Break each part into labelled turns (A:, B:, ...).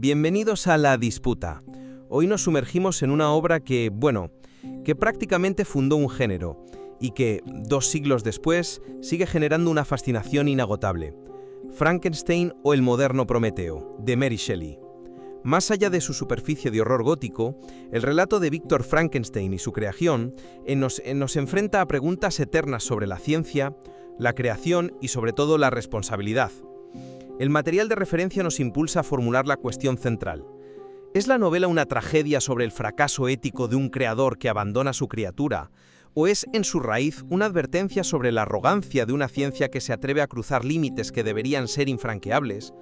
A: Bienvenidos a La Disputa. Hoy nos sumergimos en una obra que prácticamente fundó un género y que, 2 siglos después, sigue generando una fascinación inagotable. Frankenstein o el moderno Prometeo, de Mary Shelley. Más allá de su superficie de horror gótico, el relato de Víctor Frankenstein y su creación nos enfrenta a preguntas eternas sobre la ciencia, la creación y sobre todo la responsabilidad. El material de referencia nos impulsa a formular la cuestión central. ¿Es la novela una tragedia sobre el fracaso ético de un creador que abandona a su criatura? ¿O es, en su raíz, una advertencia sobre la arrogancia de una ciencia que se atreve a cruzar límites que deberían ser infranqueables?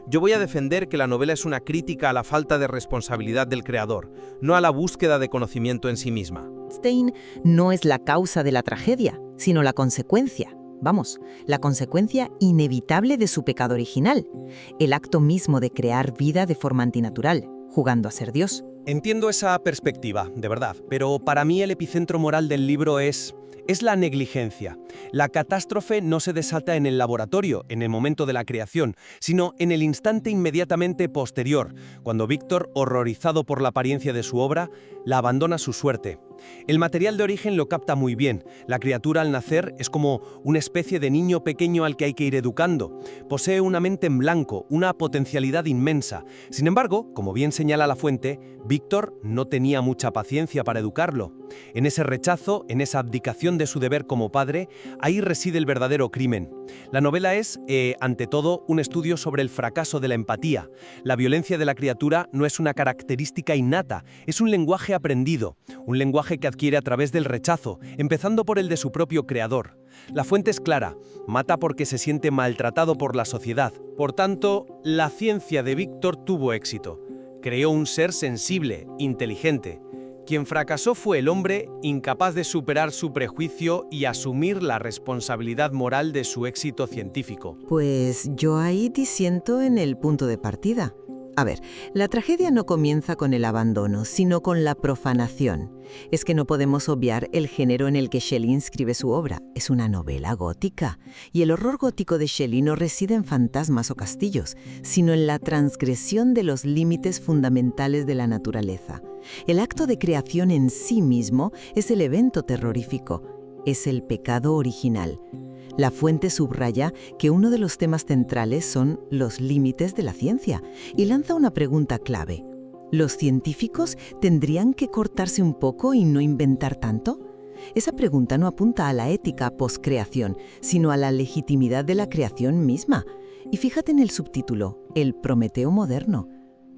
A: Yo voy a defender que la novela es una crítica a la falta de responsabilidad del creador, no a la búsqueda de conocimiento en sí misma.
B: Stein no es la causa de la tragedia, sino la consecuencia. Vamos, la consecuencia inevitable de su pecado original, el acto mismo de crear vida de forma antinatural, jugando a ser Dios.
C: Entiendo esa perspectiva, de verdad, pero para mí el epicentro moral del libro es la negligencia. La catástrofe no se desata en el laboratorio, en el momento de la creación, sino en el instante inmediatamente posterior, cuando Víctor, horrorizado por la apariencia de su obra, la abandona a su suerte. El material de origen lo capta muy bien. La criatura al nacer es como una especie de niño pequeño al que hay que ir educando. Posee una mente en blanco, una potencialidad inmensa. Sin embargo, como bien señala la fuente, Víctor no tenía mucha paciencia para educarlo. En ese rechazo, en esa abdicación de su deber como padre, ahí reside el verdadero crimen. La novela es, ante todo, un estudio sobre el fracaso de la empatía. La violencia de la criatura no es una característica innata, es un lenguaje aprendido, un lenguaje que adquiere a través del rechazo, empezando por el de su propio creador. La fuente es clara, mata porque se siente maltratado por la sociedad. Por tanto, la ciencia de Víctor tuvo éxito. Creó un ser sensible, inteligente. Quien fracasó fue el hombre, incapaz de superar su prejuicio y asumir la responsabilidad moral de su éxito científico.
B: Pues yo ahí disiento en el punto de partida. A ver, la tragedia no comienza con el abandono, sino con la profanación. Es que no podemos obviar el género en el que Shelley inscribe su obra. Es una novela gótica. Y el horror gótico de Shelley no reside en fantasmas o castillos, sino en la transgresión de los límites fundamentales de la naturaleza. El acto de creación en sí mismo es el evento terrorífico. Es el pecado original. La fuente subraya que uno de los temas centrales son los límites de la ciencia y lanza una pregunta clave. ¿Los científicos tendrían que cortarse un poco y no inventar tanto? Esa pregunta no apunta a la ética post-creación, sino a la legitimidad de la creación misma. Y fíjate en el subtítulo, el Prometeo moderno.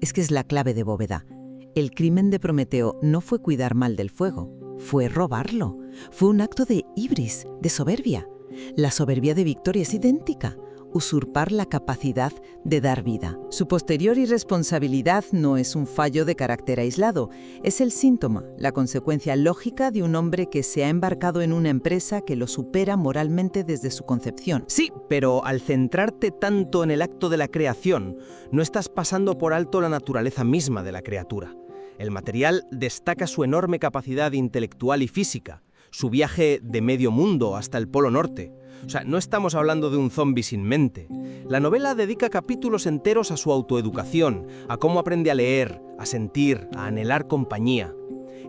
B: Es que es la clave de bóveda. El crimen de Prometeo no fue cuidar mal del fuego, fue robarlo. Fue un acto de hibris, de soberbia. La soberbia de Víctor es idéntica, usurpar la capacidad de dar vida. Su posterior irresponsabilidad no es un fallo de carácter aislado, es el síntoma, la consecuencia lógica de un hombre que se ha embarcado en una empresa que lo supera moralmente desde su concepción.
C: Sí, pero al centrarte tanto en el acto de la creación, no estás pasando por alto la naturaleza misma de la criatura. El material destaca su enorme capacidad intelectual y física, su viaje de medio mundo hasta el Polo Norte. O sea, no estamos hablando de un zombi sin mente. La novela dedica capítulos enteros a su autoeducación, a cómo aprende a leer, a sentir, a anhelar compañía.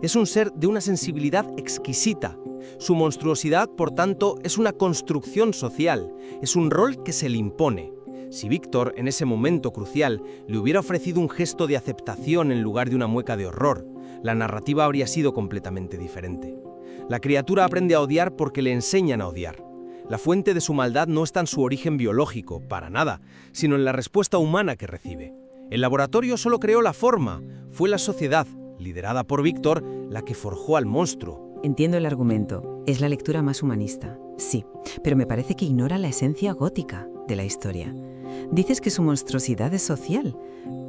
C: Es un ser de una sensibilidad exquisita. Su monstruosidad, por tanto, es una construcción social, es un rol que se le impone. Si Víctor, en ese momento crucial, le hubiera ofrecido un gesto de aceptación en lugar de una mueca de horror, la narrativa habría sido completamente diferente. La criatura aprende a odiar porque le enseñan a odiar. La fuente de su maldad no está en su origen biológico, para nada, sino en la respuesta humana que recibe. El laboratorio solo creó la forma, fue la sociedad, liderada por Víctor, la que forjó al monstruo.
B: Entiendo el argumento, es la lectura más humanista, sí, pero me parece que ignora la esencia gótica de la historia. Dices que su monstruosidad es social,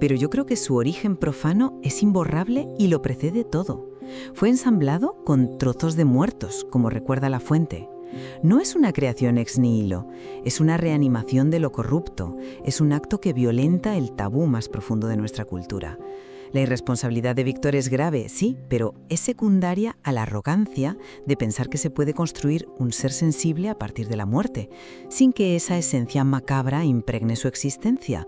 B: pero yo creo que su origen profano es imborrable y lo precede todo. Fue ensamblado con trozos de muertos, como recuerda la fuente. No es una creación ex nihilo, es una reanimación de lo corrupto, es un acto que violenta el tabú más profundo de nuestra cultura. La irresponsabilidad de Víctor es grave, sí, pero es secundaria a la arrogancia de pensar que se puede construir un ser sensible a partir de la muerte, sin que esa esencia macabra impregne su existencia.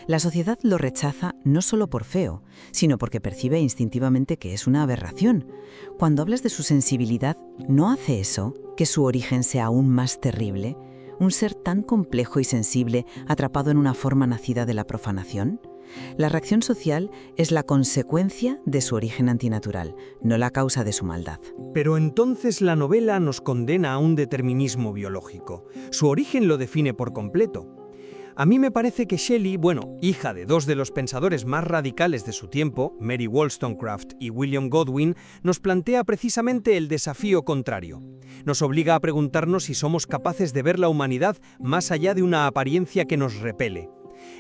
B: La sociedad lo rechaza no solo por feo, sino porque percibe instintivamente que es una aberración. Cuando hablas de su sensibilidad, ¿no hace eso que su origen sea aún más terrible? ¿Un ser tan complejo y sensible atrapado en una forma nacida de la profanación? La reacción social es la consecuencia de su origen antinatural, no la causa de su maldad.
D: Pero entonces la novela nos condena a un determinismo biológico. Su origen lo define por completo. A mí me parece que Shelley, hija de dos de los pensadores más radicales de su tiempo, Mary Wollstonecraft y William Godwin, nos plantea precisamente el desafío contrario. Nos obliga a preguntarnos si somos capaces de ver la humanidad más allá de una apariencia que nos repele.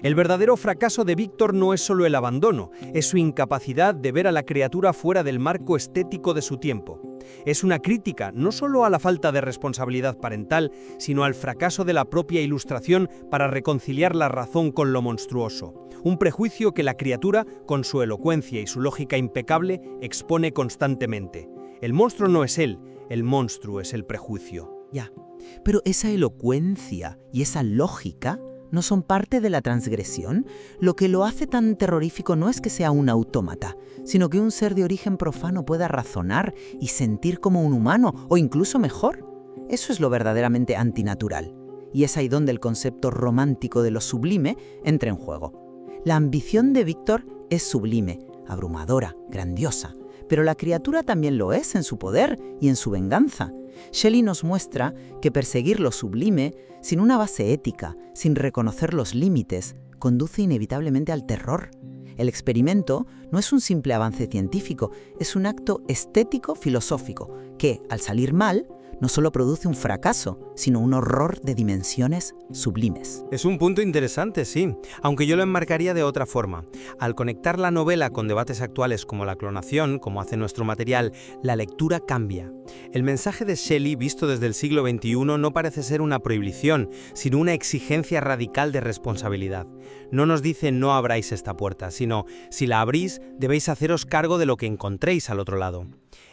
D: El verdadero fracaso de Víctor no es solo el abandono, es su incapacidad de ver a la criatura fuera del marco estético de su tiempo. Es una crítica no solo a la falta de responsabilidad parental, sino al fracaso de la propia ilustración para reconciliar la razón con lo monstruoso. Un prejuicio que la criatura, con su elocuencia y su lógica impecable, expone constantemente. El monstruo no es él, el monstruo es el prejuicio.
E: Ya, pero esa elocuencia y esa lógica ¿no son parte de la transgresión? Lo que lo hace tan terrorífico no es que sea un autómata, sino que un ser de origen profano pueda razonar y sentir como un humano, o incluso mejor. Eso es lo verdaderamente antinatural. Y es ahí donde el concepto romántico de lo sublime entra en juego. La ambición de Víctor es sublime, abrumadora, grandiosa, pero la criatura también lo es en su poder y en su venganza. Shelley nos muestra que perseguir lo sublime, sin una base ética, sin reconocer los límites, conduce inevitablemente al terror. El experimento no es un simple avance científico, es un acto estético-filosófico que, al salir mal, no solo produce un fracaso, sino un horror de dimensiones sublimes.
A: Es un punto interesante, sí, aunque yo lo enmarcaría de otra forma. Al conectar la novela con debates actuales como la clonación, como hace nuestro material, la lectura cambia. El mensaje de Shelley, visto desde el siglo XXI, no parece ser una prohibición, sino una exigencia radical de responsabilidad. No nos dice no abráis esta puerta, sino si la abrís, debéis haceros cargo de lo que encontréis al otro lado.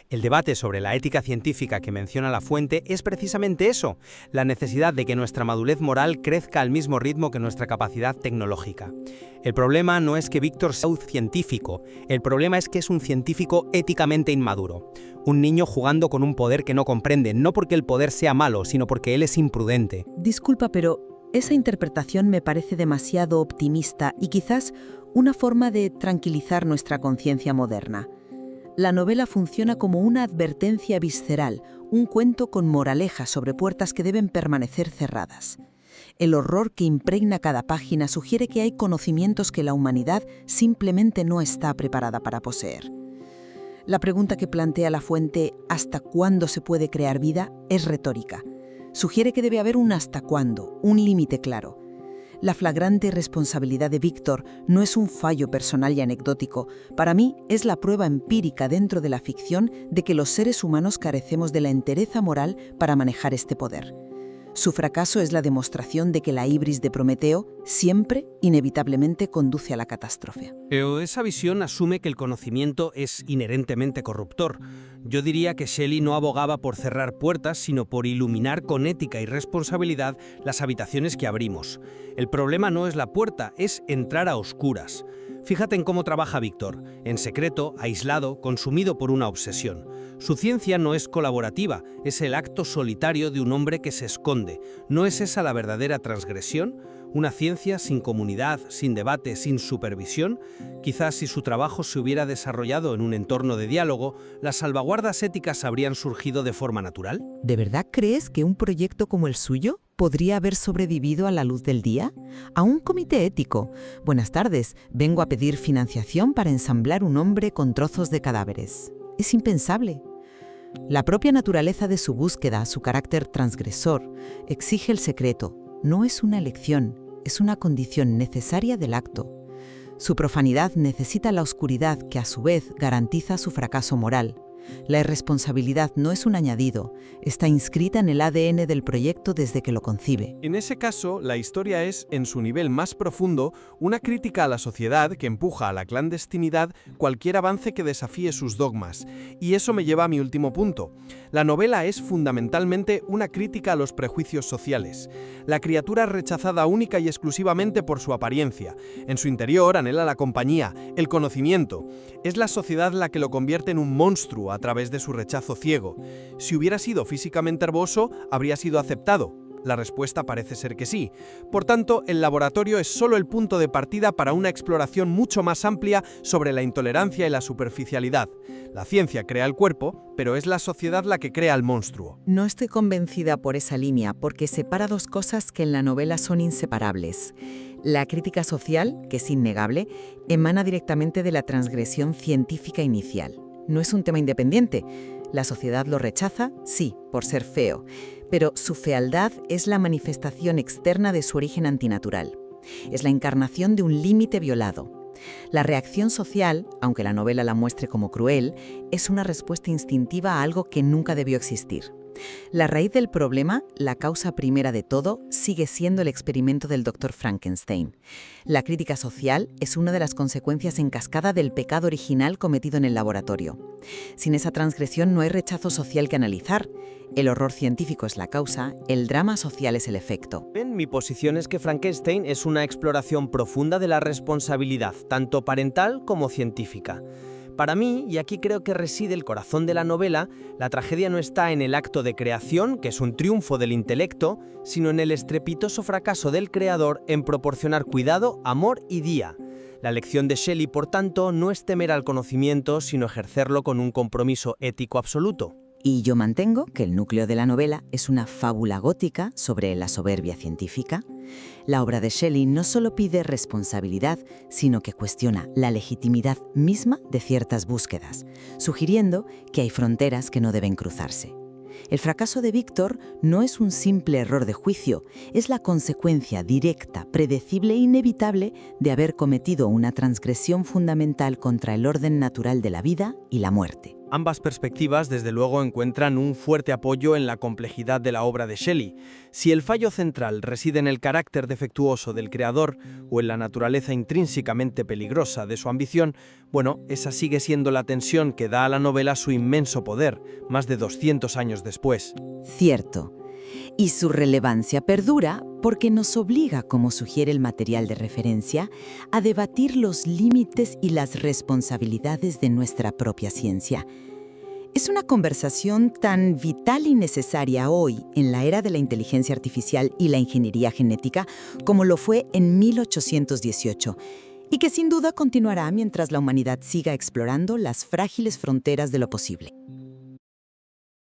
A: El debate sobre la ética científica que menciona la fuente es precisamente eso, la necesidad de que nuestra madurez moral crezca al mismo ritmo que nuestra capacidad tecnológica. El problema no es que Víctor sea un científico, el problema es que es un científico éticamente inmaduro. Un niño jugando con un poder que no comprende, no porque el poder sea malo, sino porque él es imprudente.
F: Disculpa, pero esa interpretación me parece demasiado optimista y quizás una forma de tranquilizar nuestra conciencia moderna. La novela funciona como una advertencia visceral, un cuento con moraleja sobre puertas que deben permanecer cerradas. El horror que impregna cada página sugiere que hay conocimientos que la humanidad simplemente no está preparada para poseer. La pregunta que plantea la fuente ¿hasta cuándo se puede crear vida? Es retórica. Sugiere que debe haber un hasta cuándo, un límite claro. La flagrante responsabilidad de Víctor no es un fallo personal y anecdótico. Para mí, es la prueba empírica dentro de la ficción de que los seres humanos carecemos de la entereza moral para manejar este poder. Su fracaso es la demostración de que la ibris de Prometeo siempre, inevitablemente, conduce a la catástrofe.
C: Pero esa visión asume que el conocimiento es inherentemente corruptor. Yo diría que Shelley no abogaba por cerrar puertas, sino por iluminar con ética y responsabilidad las habitaciones que abrimos. El problema no es la puerta, es entrar a oscuras. Fíjate en cómo trabaja Víctor, en secreto, aislado, consumido por una obsesión. Su ciencia no es colaborativa, es el acto solitario de un hombre que se esconde. ¿No es esa la verdadera transgresión? Una ciencia sin comunidad, sin debate, sin supervisión. Quizás si su trabajo se hubiera desarrollado en un entorno de diálogo, las salvaguardas éticas habrían surgido de forma natural.
B: ¿De verdad crees que un proyecto como el suyo podría haber sobrevivido a la luz del día? A un comité ético. Buenas tardes, vengo a pedir financiación para ensamblar un hombre con trozos de cadáveres. Es impensable. La propia naturaleza de su búsqueda, su carácter transgresor, exige el secreto. No es una elección, es una condición necesaria del acto. Su profanidad necesita la oscuridad que a su vez garantiza su fracaso moral. La irresponsabilidad no es un añadido, está inscrita en el ADN del proyecto desde que lo concibe.
A: En ese caso, la historia es, en su nivel más profundo, una crítica a la sociedad que empuja a la clandestinidad cualquier avance que desafíe sus dogmas. Y eso me lleva a mi último punto. La novela es fundamentalmente una crítica a los prejuicios sociales. La criatura es rechazada única y exclusivamente por su apariencia. En su interior anhela la compañía, el conocimiento. Es la sociedad la que lo convierte en un monstruo a través de su rechazo ciego. Si hubiera sido físicamente hermoso, habría sido aceptado. La respuesta parece ser que sí. Por tanto, el laboratorio es solo el punto de partida para una exploración mucho más amplia sobre la intolerancia y la superficialidad. La ciencia crea el cuerpo, pero es la sociedad la que crea el monstruo.
F: No estoy convencida por esa línea, porque separa dos cosas que en la novela son inseparables. La crítica social, que es innegable, emana directamente de la transgresión científica inicial. No es un tema independiente. La sociedad lo rechaza, sí, por ser feo, pero su fealdad es la manifestación externa de su origen antinatural. Es la encarnación de un límite violado. La reacción social, aunque la novela la muestre como cruel, es una respuesta instintiva a algo que nunca debió existir. La raíz del problema, la causa primera de todo, sigue siendo el experimento del Dr. Frankenstein. La crítica social es una de las consecuencias en cascada del pecado original cometido en el laboratorio. Sin esa transgresión no hay rechazo social que analizar. El horror científico es la causa, el drama social es el efecto.
C: Mi posición es que Frankenstein es una exploración profunda de la responsabilidad, tanto parental como científica. Para mí, y aquí creo que reside el corazón de la novela, la tragedia no está en el acto de creación, que es un triunfo del intelecto, sino en el estrepitoso fracaso del creador en proporcionar cuidado, amor y guía. La lección de Shelley, por tanto, no es temer al conocimiento, sino ejercerlo con un compromiso ético absoluto.
B: Y yo mantengo que el núcleo de la novela es una fábula gótica sobre la soberbia científica. La obra de Shelley no solo pide responsabilidad, sino que cuestiona la legitimidad misma de ciertas búsquedas, sugiriendo que hay fronteras que no deben cruzarse. El fracaso de Víctor no es un simple error de juicio, es la consecuencia directa, predecible e inevitable de haber cometido una transgresión fundamental contra el orden natural de la vida y la muerte.
C: Ambas perspectivas, desde luego, encuentran un fuerte apoyo en la complejidad de la obra de Shelley. Si el fallo central reside en el carácter defectuoso del creador o en la naturaleza intrínsecamente peligrosa de su ambición, bueno, esa sigue siendo la tensión que da a la novela su inmenso poder, más de 200 años después.
B: Cierto. Y su relevancia perdura porque nos obliga, como sugiere el material de referencia, a debatir los límites y las responsabilidades de nuestra propia ciencia. Es una conversación tan vital y necesaria hoy, en la era de la inteligencia artificial y la ingeniería genética, como lo fue en 1818, y que sin duda continuará mientras la humanidad siga explorando las frágiles fronteras de lo posible.